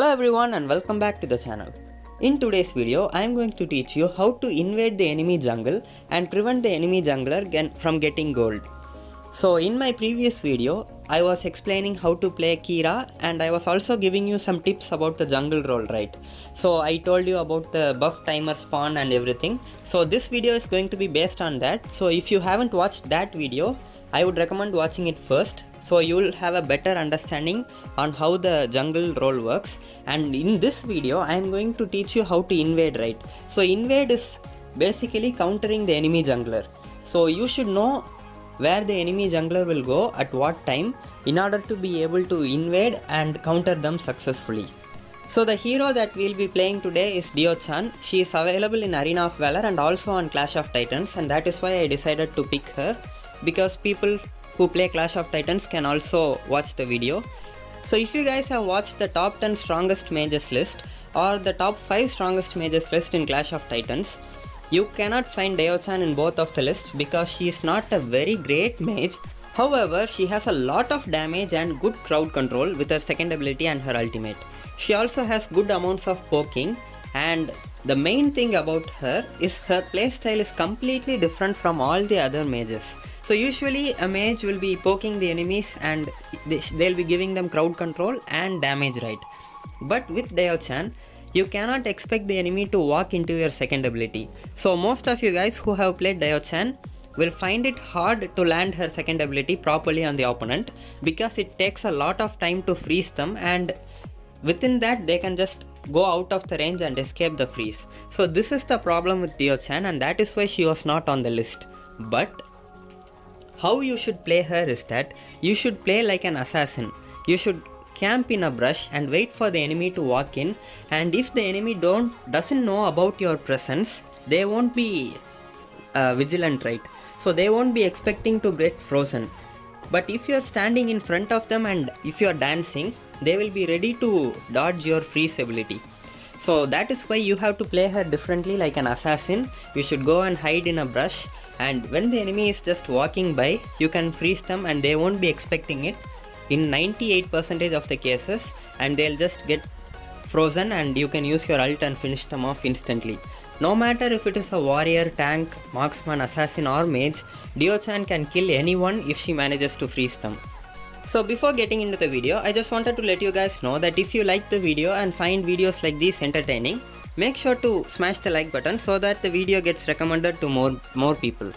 Hello everyone and welcome back to the channel. In today's video, I am going to teach you how to invade the enemy jungle and prevent the enemy jungler from getting gold. So in my previous video, I was explaining how to play Kira and I was also giving you some tips about the jungle role, right? So I told you about the buff timer spawn and everything. So this video is going to be based on that. So if you haven't watched that video, I would recommend watching it first, so you will have a better understanding on how the jungle role works. And in this video I am going to teach you how to invade, right? So invade is basically countering the enemy jungler. So you should know where the enemy jungler will go at what time in order to be able to invade and counter them successfully. So the hero that we will be playing today is Diaochan. She is available in Arena of Valor and also on Clash of Titans, and that is why I decided to pick her, because people who play Clash of Titans can also watch the video. So if you guys have watched the top 10 strongest mages list or the top 5 strongest mages list in Clash of Titans, you cannot find Diaochan in both of the lists because she is not a very great mage. However, she has a lot of damage and good crowd control with her second ability and her ultimate. She also has good amounts of poking, and the main thing about her is her playstyle is completely different from all the other mages. So usually a mage will be poking the enemies and they'll be giving them crowd control and damage, right? But with Diaochan, you cannot expect the enemy to walk into your second ability. So most of you guys who have played Diaochan will find it hard to land her second ability properly on the opponent, because it takes a lot of time to freeze them, and within that they can just go out of the range and escape the freeze. So this is the problem with Diaochan, and that is why she was not on the list. But how you should play her is that you should play like an assassin. You should camp in a brush and wait for the enemy to walk in, and if the enemy doesn't know about your presence, they won't be vigilant, right? So they won't be expecting to get frozen. But if you're standing in front of them and if you're dancing, they will be ready to dodge your freeze ability. So that is why you have to play her differently like an assassin. You should go and hide in a brush, and when the enemy is just walking by, you can freeze them and they won't be expecting it in 98% of the cases, and they'll just get frozen and you can use your ult and finish them off instantly. No matter if it is a warrior, tank, marksman, assassin or mage, Diaochan can kill anyone if she manages to freeze them. So before getting into the video, I just wanted to let you guys know that if you like the video and find videos like these entertaining, make sure to smash the like button so that the video gets recommended to more people.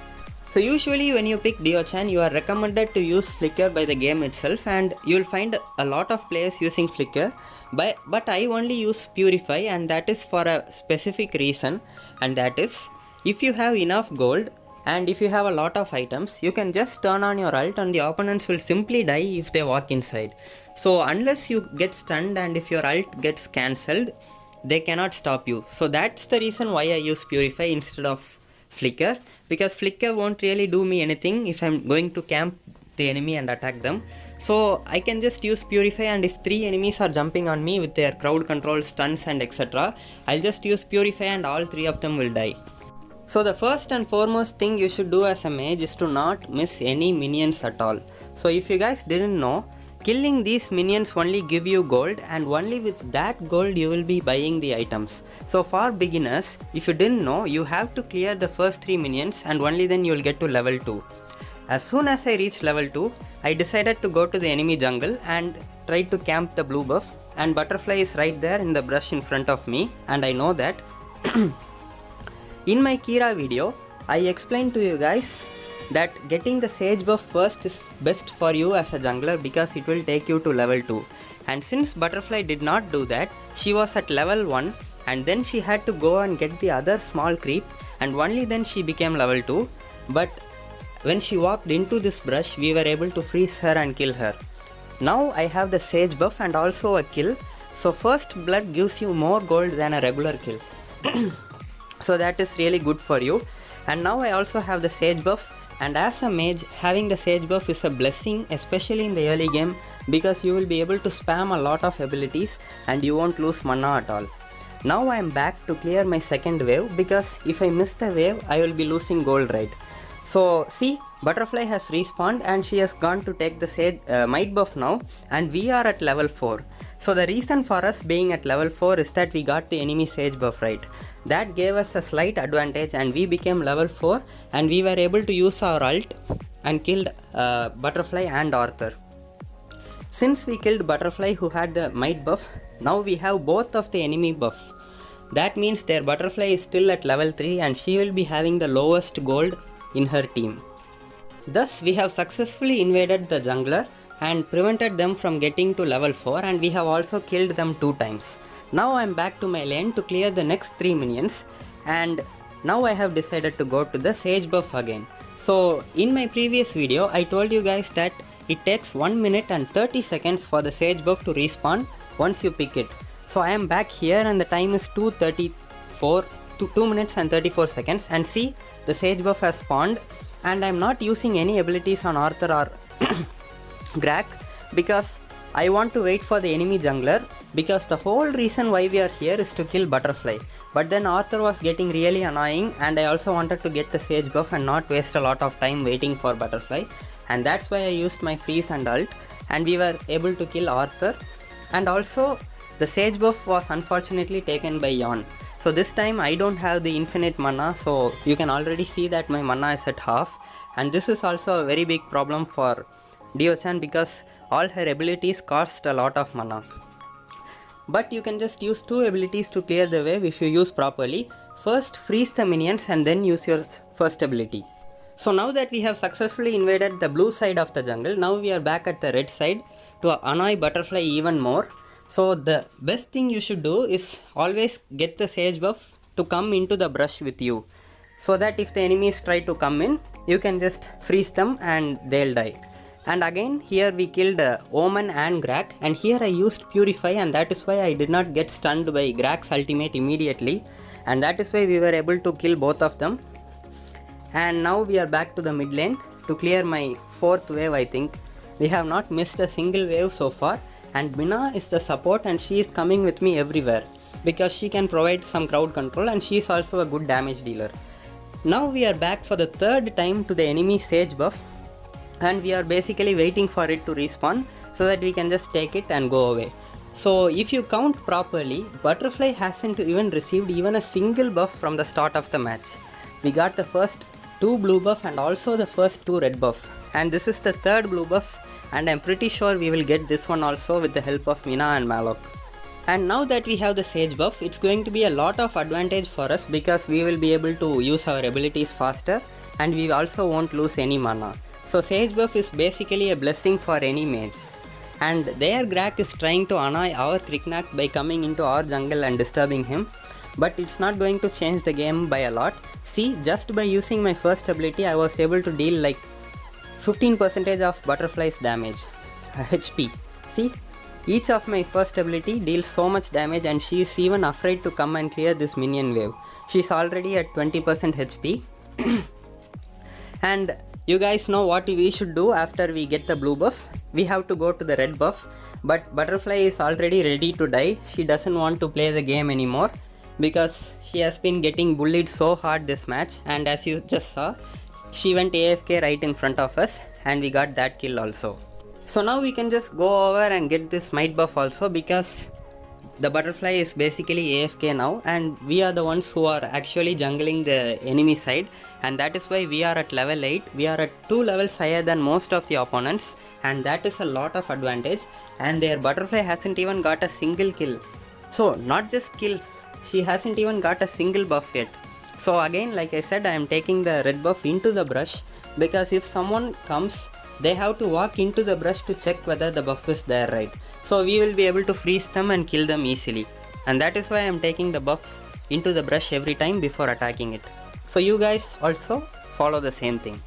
So usually when you pick Diaochan, you are recommended to use Flicker by the game itself, and you will find a lot of players using Flicker, but I only use Purify, and that is for a specific reason, and that is if you have enough gold and if you have a lot of items, you can just turn on your ult and the opponents will simply die if they walk inside. So unless you get stunned and if your ult gets cancelled, they cannot stop you. So that's the reason why I use Purify instead of Flicker, because Flicker won't really do me anything if I'm going to camp the enemy and attack them. So I can just use Purify, and if 3 enemies are jumping on me with their crowd control, stuns and etc., I'll just use Purify and all 3 of them will die. So the first and foremost thing you should do as a mage is to not miss any minions at all. So if you guys didn't know, killing these minions only give you gold, and only with that gold you will be buying the items. So for beginners, if you didn't know, you have to clear the first 3 minions and only then you will get to level 2. As soon as I reached level 2, I decided to go to the enemy jungle and try to camp the blue buff, and Butterfly is right there in the brush in front of me, and I know that. In my Kira video, I explained to you guys that getting the Sage buff first is best for you as a jungler because it will take you to level 2. And since Butterfly did not do that, she was at level 1 and then she had to go and get the other small creep, and only then she became level 2. But when she walked into this brush, we were able to freeze her and kill her. Now I have the Sage buff and also a kill, so first blood gives you more gold than a regular kill. So that is really good for you. And now I also have the Sage buff, and as a mage, having the Sage buff is a blessing, especially in the early game, because you will be able to spam a lot of abilities and you won't lose mana at all. Now I am back to clear my second wave, because if I miss the wave, I will be losing gold, right? So see, Butterfly has respawned and she has gone to take the Sage Might buff now, and we are at level 4. So the reason for us being at level 4 is that we got the enemy sage buff right. That gave us a slight advantage and we became level 4 and we were able to use our ult and killed Butterfly and Arthur. Since we killed Butterfly who had the might buff, now we have both of the enemy buff. That means their Butterfly is still at level 3 and she will be having the lowest gold in her team. Thus we have successfully invaded the jungler and prevented them from getting to level 4, and we have also killed them 2 times. Now I am back to my lane to clear the next 3 minions, and now I have decided to go to the sage buff again. So in my previous video I told you guys that it takes 1 minute and 30 seconds for the sage buff to respawn once you pick it. So I am back here and the time is 2 minutes and 34 seconds, and see, the sage buff has spawned and I am not using any abilities on Arthur or Grak because I want to wait for the enemy jungler, because the whole reason why we are here is to kill Butterfly. But then Arthur was getting really annoying and I also wanted to get the sage buff and not waste a lot of time waiting for Butterfly, and that's why I used my freeze and ult and we were able to kill Arthur. And also the sage buff was unfortunately taken by Yawn. So this time I don't have the infinite mana, so you can already see that my mana is at half, and this is also a very big problem for Diaochan because all her abilities cost a lot of mana. But you can just use 2 abilities to clear the wave if you use properly. First freeze the minions and then use your first ability. So now that we have successfully invaded the blue side of the jungle, now we are back at the red side to annoy Butterfly even more. So the best thing you should do is always get the sage buff to come into the brush with you, so that if the enemies try to come in, you can just freeze them and they'll die. And again here we killed Omen and Grak, and here I used Purify, and that is why I did not get stunned by Grak's ultimate immediately, and that is why we were able to kill both of them. And now we are back to the mid lane to clear my 4th wave. I think we have not missed a single wave so far, and Mina is the support and she is coming with me everywhere because she can provide some crowd control and she is also a good damage dealer. Now we are back for the 3rd time to the enemy sage buff, and we are basically waiting for it to respawn so that we can just take it and go away. So if you count properly, Butterfly hasn't even received even a single buff from the start of the match. We got the first 2 blue buff and also the first 2 red buff, and this is the 3rd blue buff, and I'm pretty sure we will get this one also with the help of Mina and Malok. And now that we have the sage buff, it's going to be a lot of advantage for us because we will be able to use our abilities faster and we also won't lose any mana. So sage buff is basically a blessing for any mage. And there Grak is trying to annoy our Kriknak by coming into our jungle and disturbing him, but it's not going to change the game by a lot. See, just by using my first ability I was able to deal like 15% of Butterfly's damage, HP. See, each of my first ability deals so much damage and she is even afraid to come and clear this minion wave. She's already at 20% HP. And you guys know what we should do after we get the blue buff. We have to go to the red buff, but Butterfly is already ready to die. She doesn't want to play the game anymore because she has been getting bullied so hard this match, and as you just saw, she went AFK right in front of us and we got that kill also. So now we can just go over and get this might buff also because the Butterfly is basically AFK now and we are the ones who are actually jungling the enemy side, and that is why we are at level 8. We are at 2 levels higher than most of the opponents, and that is a lot of advantage, and their Butterfly hasn't even got a single kill. So not just kills, she hasn't even got a single buff yet. So again, like I said, I am taking the red buff into the brush because if someone comes, they have to walk into the brush to check whether the buff is there, right? So we will be able to freeze them and kill them easily, and that is why I am taking the buff into the brush every time before attacking it. So you guys also follow the same thing.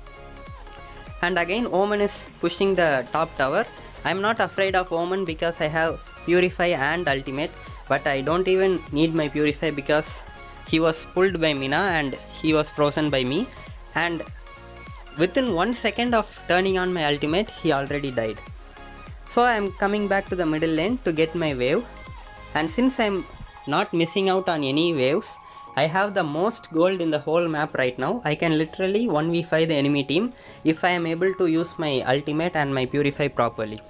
And again Omen is pushing the top tower. I am not afraid of Omen because I have Purify and Ultimate, but I don't even need my Purify because he was pulled by Mina and he was frozen by me, and within 1 second of turning on my ultimate, he already died. So I am coming back to the middle lane to get my wave, and since I am not missing out on any waves, I have the most gold in the whole map right now. I can literally 1v5 the enemy team if I am able to use my ultimate and my Purify properly.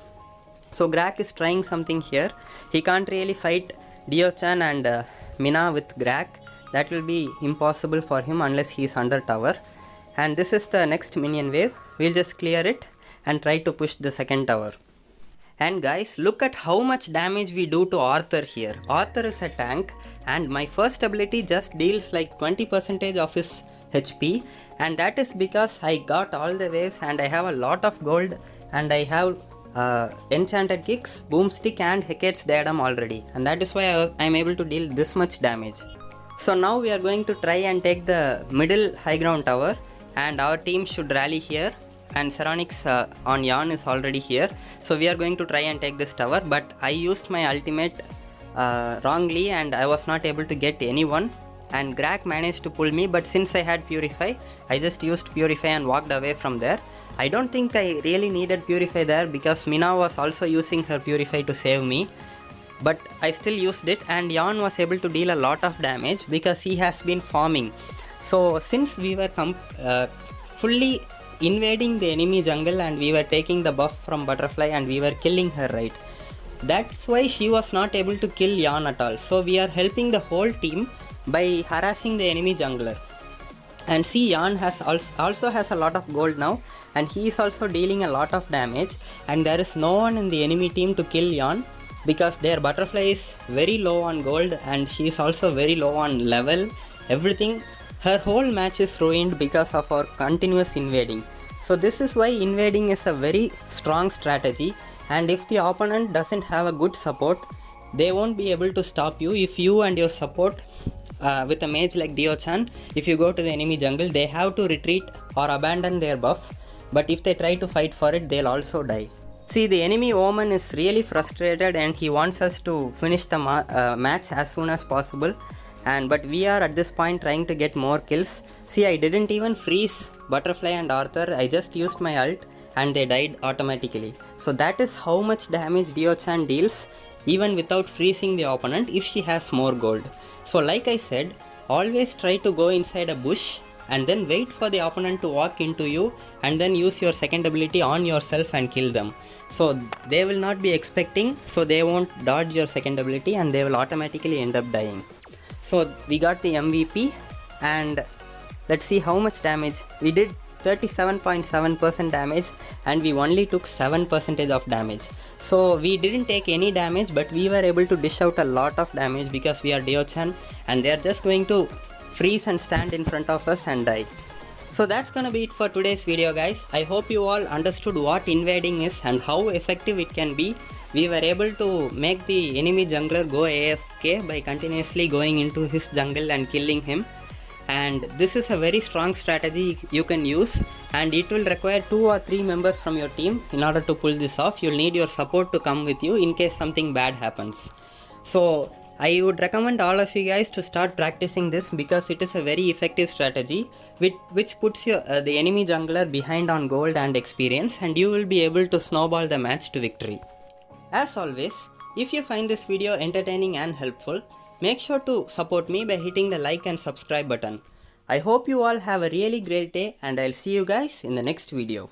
So Grak is trying something here. He can't really fight Diaochan and Mina with Grak. That will be impossible for him unless he is under tower. And this is the next minion wave. We'll just clear it and try to push the second tower. And guys, look at how much damage we do to Arthur here. Arthur is a tank and my first ability just deals like 20% of his HP, and that is because I got all the waves and I have a lot of gold and I have enchanted kicks, boomstick and Hecate's diadem already, and that is why I am able to deal this much damage. So now we are going to try and take the middle high ground tower, and our team should rally here, and Ceronix on Yarn is already here. So we are going to try and take this tower, but I used my ultimate wrongly and I was not able to get anyone, and Grak managed to pull me, but since I had Purify, I just used Purify and walked away from there. I don't think I really needed Purify there because Mina was also using her Purify to save me, but I still used it, and Yarn was able to deal a lot of damage because he has been farming. So since we were fully invading the enemy jungle and we were taking the buff from Butterfly and we were killing her, right? That's why she was not able to kill Yarn at all. So we are helping the whole team by harassing the enemy jungler. And see, Yarn has also has a lot of gold now, and he is also dealing a lot of damage, and there is no one in the enemy team to kill Yarn because their Butterfly is very low on gold and she is also very low on level, everything. Her whole match is ruined because of our continuous invading. So this is why invading is a very strong strategy, and if the opponent doesn't have a good support, they won't be able to stop you. If you and your support with a mage like Diaochan, if you go to the enemy jungle, they have to retreat or abandon their buff, but if they try to fight for it, they'll also die. See, the enemy Omen is really frustrated and he wants us to finish the match as soon as possible, but we are at this point trying to get more kills. See, I didn't even freeze Butterfly and Arthur, I just used my ult and they died automatically. So that is how much damage Diaochan deals even without freezing the opponent if she has more gold. So like I said, always try to go inside a bush and then wait for the opponent to walk into you and then use your second ability on yourself and kill them. So they will not be expecting, so they won't dodge your second ability and they will automatically end up dying. So we got the MVP, and let's see how much damage we did. 37.7% damage and we only took 7% of damage. So we didn't take any damage, but we were able to dish out a lot of damage because we are Diaochan and they are just going to freeze and stand in front of us and die. So that's gonna be it for today's video, guys. I hope you all understood what invading is and how effective it can be. We were able to make the enemy jungler go AFK by continuously going into his jungle and killing him. And this is a very strong strategy you can use, and it will require 2 or 3 members from your team in order to pull this off. You'll need your support to come with you in case something bad happens. So I would recommend all of you guys to start practicing this because it is a very effective strategy which puts the enemy jungler behind on gold and experience, and you will be able to snowball the match to victory. As always, if you find this video entertaining and helpful, make sure to support me by hitting the like and subscribe button. I hope you all have a really great day, and I'll see you guys in the next video.